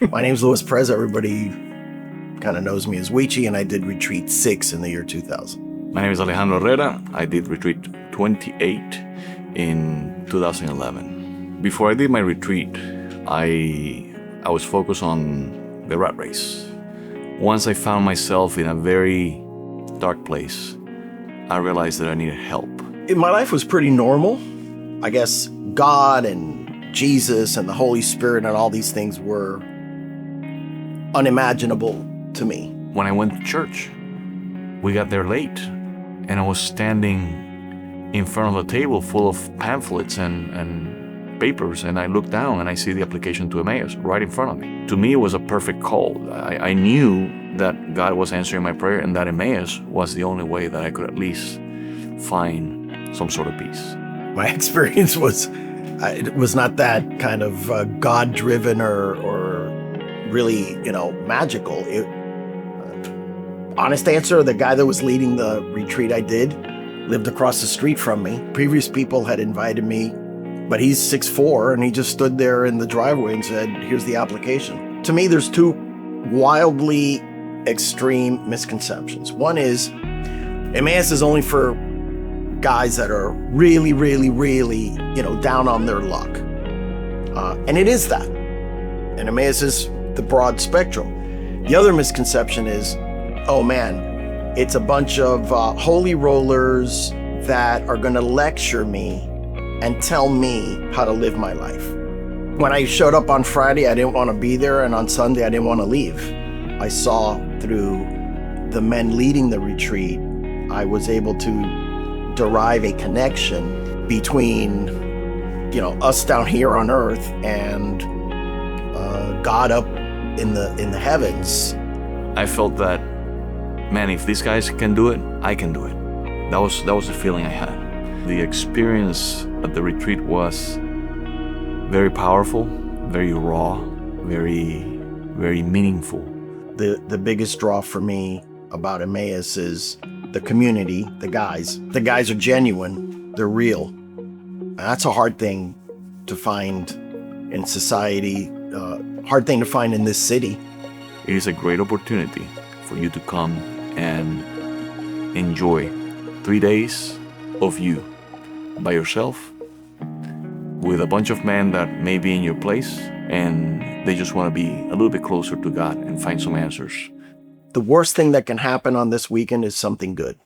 My name's Luis Perez. Everybody kind of knows me as Wichi, and I did Retreat 6 in the year 2000. My name is Alejandro Herrera. I did Retreat 28 in 2011. Before I did my retreat, I was focused on the rat race. Once I found myself in a very dark place, I realized that I needed help. My life was pretty normal. I guess God and Jesus and the Holy Spirit and all these things were unimaginable to me. When I went to church, we got there late, and I was standing in front of a table full of pamphlets and papers, and I looked down and I see the application to Emmaus right in front of me. To me, it was a perfect call. I knew that God was answering my prayer, and that Emmaus was the only way that I could at least find some sort of peace. My experience was, it was not that kind of God-driven or really, magical. Honest answer, the guy that was leading the retreat I did lived across the street from me. Previous people had invited me, but he's 6'4", and he just stood there in the driveway and said, here's the application. To me, there's two wildly extreme misconceptions. One is, Emmaus is only for guys that are really, really, really, down on their luck. And it is that. And Emmaus is the broad spectrum. The other misconception is, oh man, it's a bunch of holy rollers that are going to lecture me and tell me how to live my life. When I showed up on Friday, I didn't want to be there, and on Sunday, I didn't want to leave. I saw through the men leading the retreat, I was able to derive a connection between, us down here on earth and God up in the heavens. I felt that, man, if these guys can do it, I can do it. That was the feeling I had. The experience at the retreat was very powerful, very raw, very, very meaningful. The biggest draw for me about Emmaus is the community, the guys. The guys are genuine, they're real. And that's a hard thing to find in society, hard thing to find in this city. It is a great opportunity for you to come and enjoy 3 days of you by yourself with a bunch of men that may be in your place, and they just want to be a little bit closer to God and find some answers. The worst thing that can happen on this weekend is something good.